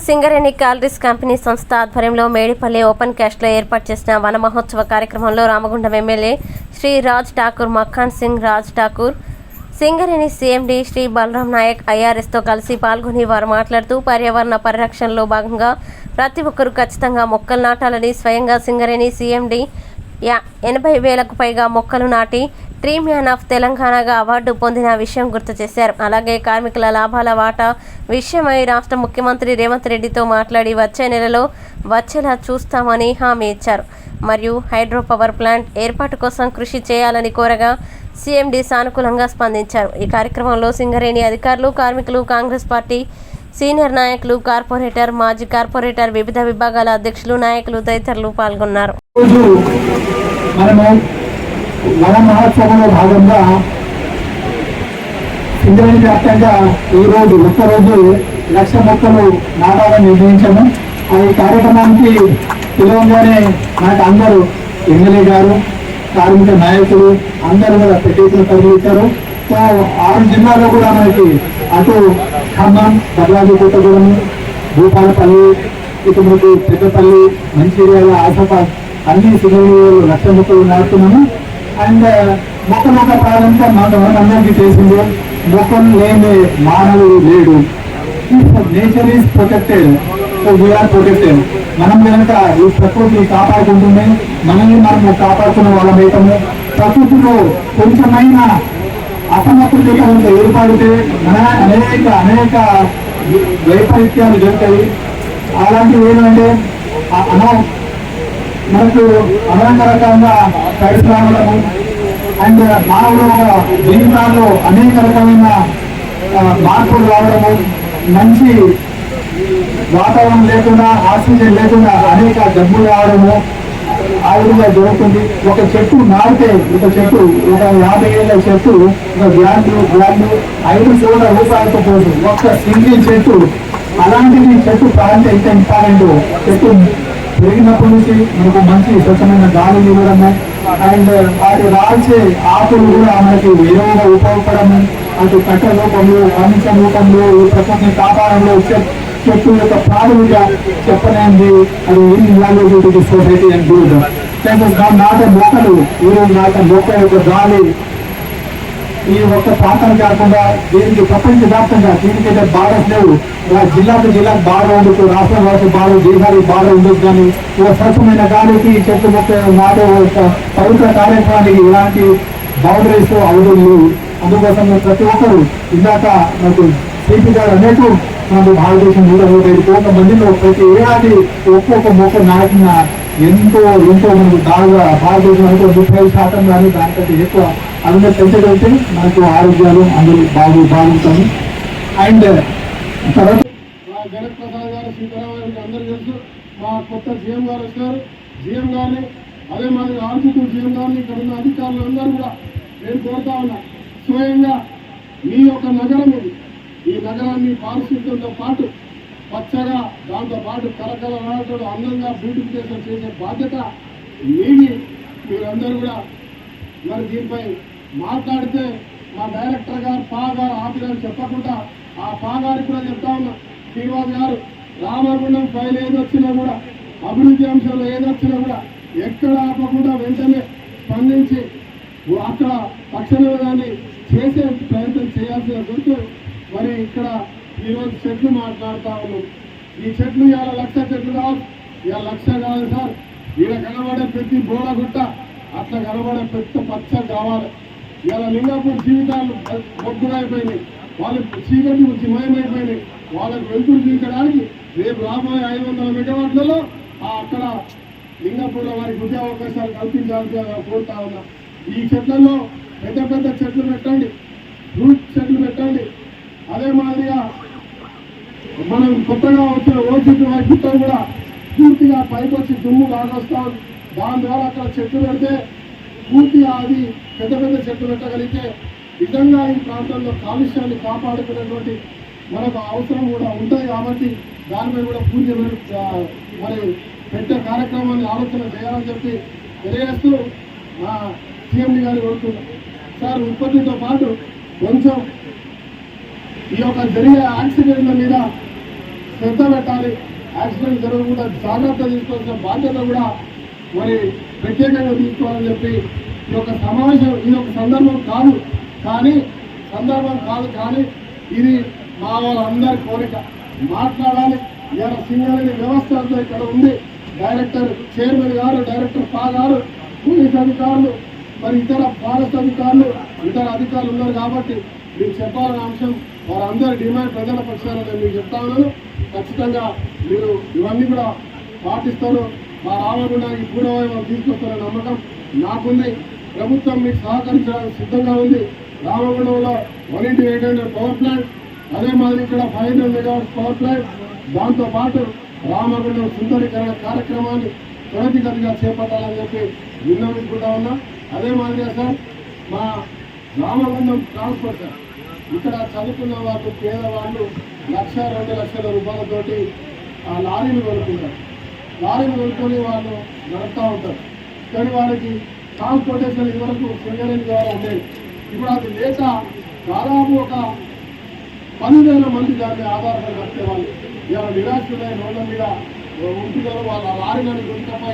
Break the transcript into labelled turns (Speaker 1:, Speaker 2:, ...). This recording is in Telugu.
Speaker 1: సింగరేణి క్యాలరీస్ కంపెనీ సంస్థ ఆధ్వర్యంలో మేడిపల్లి ఓపెన్ క్యాస్ట్లో ఏర్పాటు చేసిన వన మహోత్సవ కార్యక్రమంలో రామగుండం ఎమ్మెల్యే శ్రీ రాజ్ ఠాకూర్, మక్ఖాన్ సింగ్ రాజ్ ఠాకూర్, సింగరేణి సీఎండీ శ్రీ బలరాం నాయక్ ఐఆర్ఎస్తో కలిసి పాల్గొని వారు మాట్లాడుతూ పర్యావరణ పరిరక్షణలో భాగంగా ప్రతి ఒక్కరూ ఖచ్చితంగా మొక్కలు నాటాలని స్వయంగా సింగరేణి సీఎండీ 80,000కు పైగా మొక్కలు నాటి ట్రీ మ్యాన్ ఆఫ్ తెలంగాణగా అవార్డు పొందిన విషయం గుర్తు చేశారు. అలాగే కార్మికుల లాభాల వాటా విషయమై రాష్ట్ర ముఖ్యమంత్రి రేవంత్ రెడ్డితో మాట్లాడి వచ్చే నెలలో వచ్చేలా చూస్తామని హామీ ఇచ్చారు. మరియు హైడ్రో పవర్ ప్లాంట్ ఏర్పాటు కోసం కృషి చేయాలని కోరగా సీఎండీ సానుకూలంగా స్పందించారు. ఈ కార్యక్రమంలో సింగరేణి అధికారులు, కార్మికులు, కాంగ్రెస్ పార్టీ సీనియర్ నాయకులు, కార్పొరేటర్, మాజీ కార్పొరేటర్, వివిధ విభాగాల అధ్యక్షులు, నాయకులు తదితరులు పాల్గొన్నారు.
Speaker 2: వన మహోత్సవంలో భాగంగా సింగరేణి వ్యాప్తంగా ఈరోజు ఒక్కరోజు 1,00,000 మొక్కలు నాటాలని నిర్ణయించాము. ఈ కార్యక్రమానికి పిలవగానే మనకు అందరూ ఎమ్మెల్యే గారు, కార్మిక నాయకులు అందరూ కూడా పెట్టేసిన పరిగణించారు. 6 జిల్లాల్లో కూడా మనకి అటు ఖమ్మం, భద్రాద్రి కొత్తగూడెం, భూపాలపల్లి, ఇటు మనకు పెద్దపల్లి, మంచిర్యాల, ఆసిఫాబాద్ అన్ని సింగరేణిలో 1,00,000 మొక్కలు నాటుతున్నాము. అండ్ మొక్క ప్రారంభం మాకు అందరికీ తెలిసింది, మొక్కలు లేని మానవుడు లేడు. Nature is protected, so we are protected. మనం కనుక ఈ ప్రకృతిని కాపాడుకుంటుంది, మనల్ని మనము కాపాడుకున్న వాళ్ళమైతాము. ప్రకృతిలో కొంచెమైనా అసమతుల్యత ఏర్పడితే మన అనేక వైపరీత్యాలు జరుగుతాయి. అలాంటివి ఏంటంటే మనకు అనేక రకంగా పరిశ్రమలను అండ్ మానవుల జీవితాల్లో అనేక రకమైన మార్పులు రావడము, మంచి వాతావరణం లేకుండా, ఆక్సిజన్ లేకుండా అనేక జబ్బులు రావడము ఆ విధంగా జరుగుతుంది. ఒక చెట్టు నాటితే ఒక 50 ఏళ్ళ చెట్టు ఒక బ్రాండ్లు 500 రూపాయలతో పోదు ఒక సింగిల్ చెట్టు. అలాంటిది చెట్టు ప్రాంతం ఎంత ఇంపార్టెంట్. చెట్టు పెరిగినప్పటి నుంచి మనకు మంచి స్వచ్ఛమైన గాలిని ఇవ్వడము అండ్ వాటి రాల్చే ఆకులు కూడా మనకి ఎరువుగా ఉపయోగపడము, అటు కట్ట రూపంలో, ఫర్నిచర్ రూపంలో ఈ ప్రకృతిని కాపాడంలో చెట్టు యొక్క ప్రాథమిక చెప్పలేంది. అది ఇన్వాల్యూబిలిటీ సొసైటీ అండ్ గుడ్ నాటే మొక్కలు, ఈరోజు నాటే మొక్క యొక్క గాలి ఈ ఒక్క ప్రాంతానికి కాకుండా దీనికి ప్రపంచవ్యాప్తంగా దీనికైతే బార్డర్స్ లేవు. జిల్లాకు బాగా ఉండొచ్చు, రాష్ట్రం వరకు బాగా, దేశానికి బాగా ఉండొచ్చు. కానీ ఒక స్వచ్ఛమైన గాలికి చెట్టు మొక్క నాటే పవిత్ర కార్యక్రమానికి ఇలాంటి బౌండరీస్ అవసరం లేవు. అందుకోసం ప్రతి ఒక్కరు ఇందాక మనకు సిపి గారు అనేక మనకు భారతదేశం 135 కోట్ల మందిలో ప్రతి ఏడాది ఒక్కొక్క మొక్క నాటిన ఎంతో మనకు బాగా భారతదేశం అనుకో 30% కానీ దానికంటే ఎక్కువ అందులో పెంచగలిగితే మనకు ఆరోగ్యాలు అందరూ బాగుంటాయి. అండ్ తర్వాత జగత్ ప్రసాద్ గారు, సీతారామన్ అందరూ తెలుసు. మా కొత్త సీఎం గారు వస్తారు. సీఎం గారిని అదే మాది ఆర్జీతూ సీఎం గారిని ఇక్కడ ఉన్న అధికారులు అందరూ కూడా నేను కోరుతా ఉన్నా, స్వయంగా మీ యొక్క నగరం ఇది, ఈ నగరాన్ని పారిశుద్ధ్యంతో పాటు పచ్చగా, దాంతో పాటు కరకలతో అందంగా బ్యూటిఫికేషన్ చేసే బాధ్యత మీది. మీరందరూ కూడా మరి దీనిపై మాట్లాడితే మా డైరెక్టర్ గారు గారు ఆఫీసర్ చెప్పకుండా ఆ గారికి కూడా చెప్తా ఉన్నా, శ్రీనివాస్ గారు రామగుండం ఫైల్ ఏదొచ్చినా కూడా, అభివృద్ధి అంశాలు ఏదొచ్చినా కూడా ఎక్కడ ఆపకుండా వెంటనే స్పందించి అక్కడ తక్షణమే దాన్ని చేసే ప్రయత్నం చేయాల్సిన గుర్తు. మరి ఇక్కడ ఈరోజు చెట్లు మాట్లాడుతూ ఉన్నాం. ఈ చెట్లు ఇవాళ 1,00,000 చెట్లు కావాలి, ఇవాళ 1,00,000 కాదు సార్. ఈడ కనబడే ప్రతి బోడగుట్ట అట్లా కనబడే పెద్ద పచ్చ కావాలి. ఇవాళ లింగాపూర్ జీవితాలు మొగ్గురైపోయినాయి, వాళ్ళు చీకటి మయమైపోయినాయి. వాళ్ళకు వెలుతురు చూపించడానికి రేపు రాబోయే 500 మెగావాట్లలో అక్కడ లింగాపూర్లో వారికి ఉద్యోగ అవకాశాలు కల్పించాల్సి కోరుతా ఉన్నా. ఈ చెట్లలో పెద్ద చెట్లు పెట్టండి, ఫ్రూట్ చెట్లు పెట్టండి. అదే మాదిరిగా మనం కొత్తగా వచ్చిన ఓజిపి వైపుతో కూడా పూర్తిగా పైకి వచ్చి దుమ్ము లాగొస్తాం. దాని ద్వారా అక్కడ చెట్లు పెడితే పూర్తిగా అది పెద్ద చెట్లు పెట్టగలిగితే నిజంగా ఈ ప్రాంతంలో కాలుష్యాన్ని కాపాడుకునేటువంటి మనకు అవసరం కూడా ఉంటాయి. కాబట్టి దానిపై కూడా పూర్తి మరి పెట్టే కార్యక్రమాన్ని ఆలోచన చేయాలని చెప్పి తెలియజేస్తూ సీఎండీ గారు కోరుతున్నాం. సార్, ఉత్పత్తితో పాటు కొంచెం ఈ యొక్క జరిగే యాక్సిడెంట్ల మీద శ్రద్ధ పెట్టాలి. యాక్సిడెంట్ జరగకుండా జాగ్రత్త తీసుకోవాల్సిన బాధ్యత కూడా మరి ప్రత్యేకంగా తీసుకోవాలని చెప్పి ఈ యొక్క సమావేశం ఇది ఒక సందర్భం కాదు కానీ ఇది మా వాళ్ళందరి కోరిక మాట్లాడాలి. ఇవాళ సింగరేణి వ్యవస్థ అంతా ఇక్కడ ఉంది. డైరెక్టర్ చైర్మన్ గారు, డైరెక్టర్ పా గారు, పోలీస్ అధికారులు, మరి ఇతర ఫారెస్ట్ అధికారులు, ఇతర అధికారులు ఉన్నారు. కాబట్టి మీకు చెప్పాలనే అంశం వారందరి డిమాండ్ ప్రజల పక్షాన నేను మీకు చెప్తా ఉన్నాను. ఖచ్చితంగా మీరు ఇవన్నీ కూడా పాటిస్తారు. మా రామగుండానికి పూర్వవైపు తీసుకొస్తారనే నమ్మకం నాకుంది. ప్రభుత్వం మీకు సహకరించడానికి సిద్ధంగా ఉంది. రామగుండంలో 1x800 పవర్ ప్లాంట్, అదే మాదిరి ఇక్కడ 500 మెగావాట్స్ పవర్ ప్లాంట్, దాంతోపాటు రామగుండం సుందరీకరణ కార్యక్రమాన్ని త్వరితగతిగా చేపట్టాలని చెప్పి విన్నవించుకుంటా ఉన్నా. అదే మాదిరిగా సార్ మా రామగుండం ట్రాన్స్పోర్ట్ సార్ ఇక్కడ చదువుకున్న వాళ్ళు పేదవాళ్ళు 1-2 లక్షల రూపాయలతోటి ఆ లారీలు కొనుక్కుంటారు. లారీలు కొనుక్కొని వాళ్ళు నడుపుతూ ఉంటారు. కానీ వాళ్ళకి ట్రాన్స్పోర్టేషన్ ఇదివరకు సింగరేణి ద్వారా ఉండేది. ఇప్పుడు అది లేక దాదాపు ఒక 10,000 మంది దాన్ని ఆధారపడి నడిపేవాళ్ళు ఇలా నిరాశులైన రోడ్ల మీద ఉంటున్నారు. వాళ్ళ లారీలను గుంటపై